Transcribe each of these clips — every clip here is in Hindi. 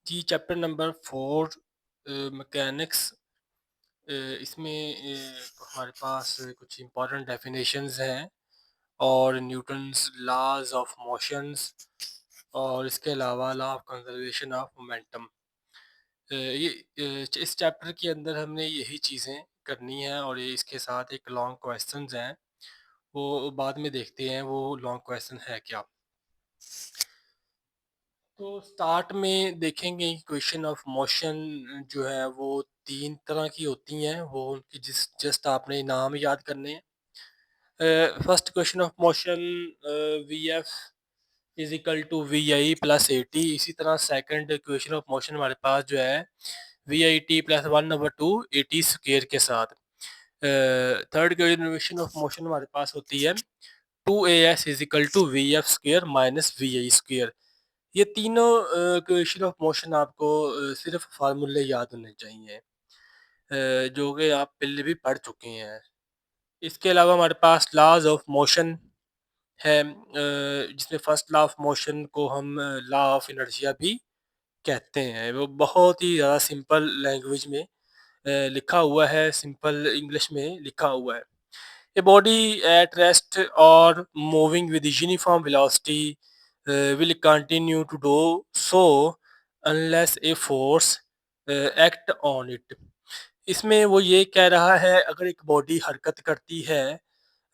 जी, चैप्टर नंबर 4 मैकेनिक्स। इसमें हमारे पास कुछ इम्पोर्टेंट डेफिनेशंस हैं और न्यूटन्स लॉज ऑफ मोशंस और इसके अलावा law of conservation of momentum. इस चैप्टर के अंदर हमने यही चीज़ें करनी हैं और ये इसके साथ एक लॉन्ग क्वेश्चंस हैं, वो बाद में देखते हैं वो लॉन्ग क्वेश्चन है क्या। तो स्टार्ट में देखेंगे क्वेश्चन ऑफ मोशन जो है वो 3 तरह की होती हैं, वो उनकी जस्ट आपने नाम याद करने हैं। First question of motion V F is equal to V I plus A T. इसी तरह सेकंड क्वेश्चन ऑफ मोशन हमारे पास जो है V I T plus 1/2 A T square के साथ। थर्ड क्वेश्चन ऑफ मोशन हमारे पास होती है 2as is equal to V F square minus V I square. ये तीनों क्वेश्चन ऑफ मोशन आपको सिर्फ फार्मूले याद होने चाहिए, जो कि आप पहले भी पढ़ चुके हैं। इसके अलावा हमारे पास लॉज ऑफ मोशन है, जिसमें फर्स्ट लॉ ऑफ मोशन को हम लॉ ऑफ इनर्शिया भी कहते हैं। वो बहुत ही ज़्यादा सिंपल लैंग्वेज में लिखा हुआ है, सिंपल इंग्लिश में लिखा हुआ है। A body at rest or moving with uniform velocity will continue to do so unless a force act on it. इसमें वो ये कह रहा है, अगर एक बॉडी हरकत करती है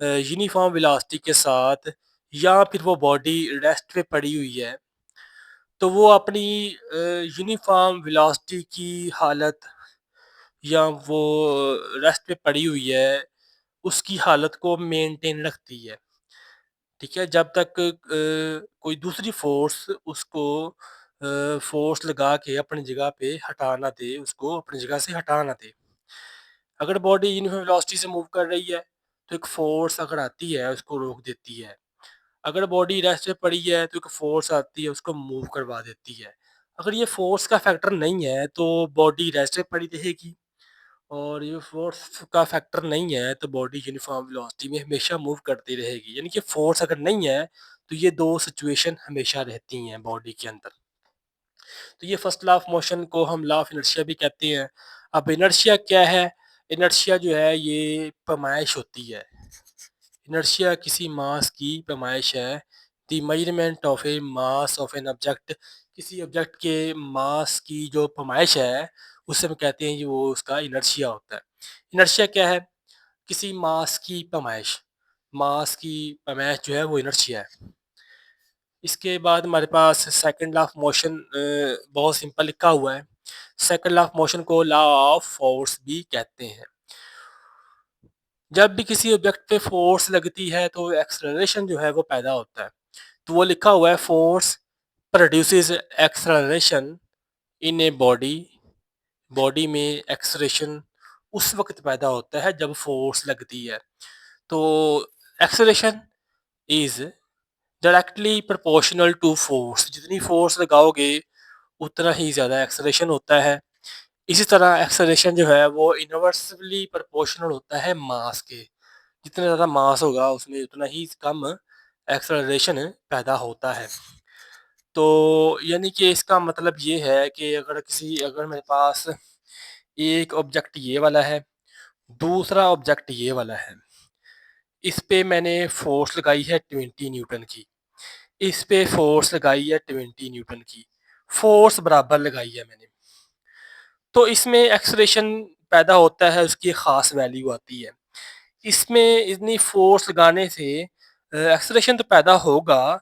यूनिफॉर्म वेलोसिटी के साथ या फिर वो बॉडी रेस्ट पे पड़ी हुई है, तो वो अपनी यूनिफॉर्म वेलोसिटी की हालत या वो रेस्ट पे पड़ी हुई है उसकी हालत को मेंटेन रखती है। ठीक है, जब तक कोई दूसरी फोर्स उसको फोर्स लगा के अपनी जगह पे हटा ना दे, उसको अपनी जगह से हटा ना दे। अगर बॉडी यूनिफॉर्म वेलोसिटी से मूव कर रही है तो एक फोर्स अगर आती है उसको रोक देती है। अगर बॉडी रेस्ट पे पड़ी है तो एक फोर्स आती है उसको मूव करवा देती है। अगर ये फोर्स का फैक्टर नहीं है तो बॉडी रेस्ट पे पड़ी रहेगी, और ये फोर्स का फैक्टर नहीं है तो बॉडी यूनिफॉर्म वेलोसिटी में हमेशा मूव करती रहेगी। यानी कि फोर्स अगर नहीं है तो ये दो सिचुएशन हमेशा रहती हैं बॉडी के अंदर। तो ये फर्स्ट लॉ ऑफ मोशन को हम लॉ ऑफ इनर्शिया भी कहते हैं। अब इनर्शिया क्या है? इनर्शिया जो है ये पैमाइश होती है। इनर्शिया किसी मास की पैमाइश है। The measurement of A mass of an object, किसी ऑब्जेक्ट के मास की जो पैमाइश है उसे हम कहते हैं कि वो उसका इनर्शिया होता है। इनर्शिया क्या है? किसी मास की पैमाइश। मास की पैमाइश जो है वो इनर्शिया है। इसके बाद हमारे पास सेकंड लॉ ऑफ मोशन बहुत सिंपल लिखा हुआ है। सेकंड लॉ ऑफ मोशन को लॉ ऑफ फोर्स भी कहते हैं। जब भी किसी ऑब्जेक्ट पे फोर्स लगती है तो एक्सेलरेशन जो है वो पैदा होता है। तो वो लिखा हुआ है force produces acceleration in a body. Body में एक्सेलरेशन उस वक्त पैदा होता है जब फोर्स लगती है। तो acceleration is directly proportional to force. जितनी फोर्स लगाओगे उतना ही ज़्यादा एक्सेलरेशन होता है। इसी तरह एक्सेलरेशन जो है वो इनवर्सली प्रोपोर्शनल होता है मास के। जितना ज़्यादा मास होगा उसमें उतना ही कम एक्सेलरेशन पैदा होता है। तो यानी कि इसका मतलब ये है कि अगर मेरे पास एक ऑब्जेक्ट ये वाला है, दूसरा ऑब्जेक्ट ये वाला है, इस पे मैंने फोर्स लगाई है 20 न्यूटन की, इस पे फोर्स लगाई है 20 न्यूटन की, फोर्स बराबर लगाई है मैंने, तो इसमें एक्सेलरेशन पैदा होता है, उसकी एक ख़ास वैल्यू आती है। इसमें इतनी फोर्स लगाने से एक्सेलरेशन तो पैदा होगा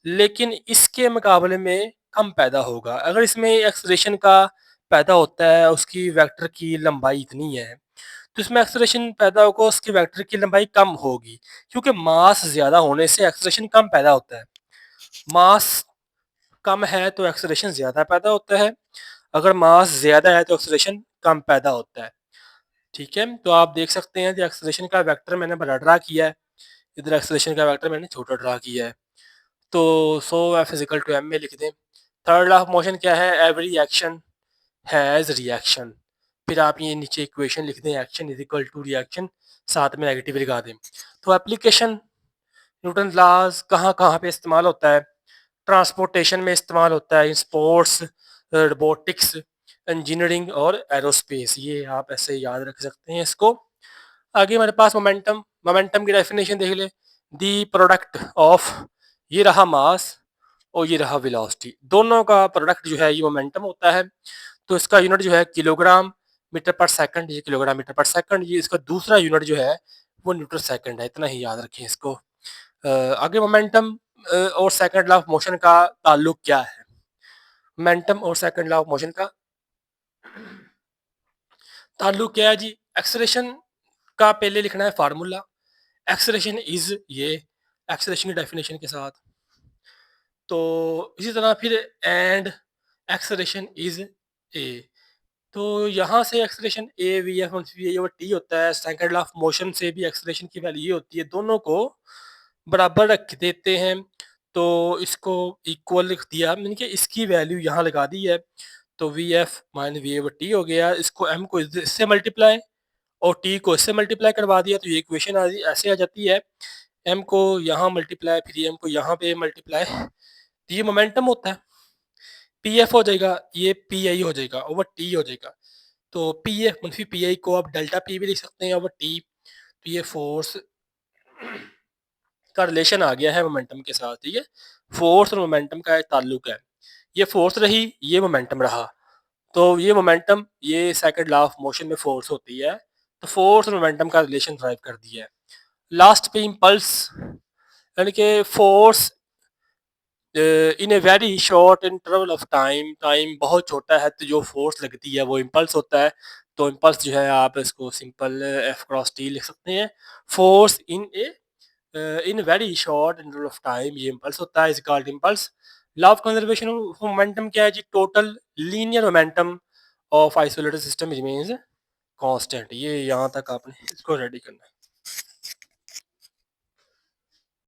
लेकिन इसके मुकाबले में कम पैदा होगा। अगर इसमें एक्सेलरेशन का पैदा होता है उसकी वेक्टर की लंबाई इतनी है तो इसमें एक्सेलरेशन पैदा होगा उसकी वेक्टर की लंबाई कम होगी, क्योंकि मास ज़्यादा होने से एक्सेलरेशन कम पैदा होता है। मास कम है तो एक्सेलरेशन ज़्यादा पैदा होता है, अगर मास ज़्यादा है तो एक्सेलरेशन कम पैदा होता है। ठीक है, तो आप देख सकते हैं कि एक्सेलरेशन का वेक्टर मैंने बड़ा ड्रा किया है, इधर एक्सेलरेशन का वेक्टर मैंने छोटा ड्रा किया है। तो so F is equal to M में लिख दें। थर्ड लॉ ऑफ मोशन क्या है? Every action has reaction. फिर आप ये नीचे इक्वेशन लिख दें, action is equal to reaction, साथ में नेगेटिव लगा दें। तो एप्लीकेशन न्यूटन लॉज कहाँ कहाँ पे इस्तेमाल होता है? ट्रांसपोर्टेशन में इस्तेमाल होता है, इन स्पोर्ट्स, रोबोटिक्स, इंजीनियरिंग और एरोस्पेस। ये आप ऐसे याद रख सकते हैं इसको। आगे हमारे पास मोमेंटम। मोमेंटम की डेफिनेशन देख ले। दी प्रोडक्ट ऑफ, ये रहा मास और ये रहा वेलोसिटी, दोनों का प्रोडक्ट जो है ये मोमेंटम होता है। तो इसका यूनिट जो है किलोग्राम मीटर पर सेकंड, ये किलोग्राम मीटर पर सेकंड। ये इसका दूसरा यूनिट जो है वो न्यूटन सेकंड है। इतना ही याद रखें इसको। आगे मोमेंटम और सेकंड लॉ ऑफ मोशन का ताल्लुक क्या है? मोमेंटम और सेकंड लॉ ऑफ मोशन का ताल्लुक क्या है जी? एक्सेलरेशन का पहले लिखना है फार्मूला। एक्सेलरेशन इज ये, एक्सेलरेशन की डेफिनेशन के साथ। तो इसी तरह फिर एंड एक्सेलरेशन इज ए। तो यहाँ से acceleration A V F V over T होता है। सेकंड लॉ ऑफ मोशन से भी एक्सेलरेशन की वैल्यू ये होती है। दोनों को बराबर रख देते हैं तो इसको इक्वल लिख दिया, मैंने कि इसकी वैल्यू यहाँ लगा दी है। तो V F minus V over T हो गया। इसको एम को इससे मल्टीप्लाई और टी को इससे मल्टीप्लाई करवा दिया तो ये इक्वेशन ऐसे आ जाती है। एम को यहाँ मल्टीप्लाई फिर एम को यहाँ पे मल्टीप्लाई, तो ये मोमेंटम होता है। पी एफ हो जाएगा, ये पी आई हो जाएगा, ओवर टी हो जाएगा। तो पी एफ मनफी पी आई को आप डेल्टा पी भी लिख सकते हैं ओवर टी। तो ये फोर्स का रिलेशन आ गया है मोमेंटम के साथ। ठीक है, फोर्स और मोमेंटम का एक ताल्लुक है। ये फोर्स रही, ये मोमेंटम रहा। तो ये मोमेंटम, ये सेकंड लॉ ऑफ मोशन में फोर्स होती है। तो फोर्स और मोमेंटम का रिलेशन ड्राइव कर दिया है। लास्ट पे इम्पल्स, यानी कि force in a very short interval of time, time बहुत छोटा है तो जो फोर्स लगती है वो इम्पल्स होता है। तो इम्पल्स जो है आप इसको सिंपल एफ क्रॉस टी लिख सकते हैं। Force in very short interval of time, ये इम्पल्स होता है, is called impulse. Law of conservation of momentum क्या है जी? Total linear momentum of isolated system remains constant. ये यहाँ तक आपने इसको रेडी करना है।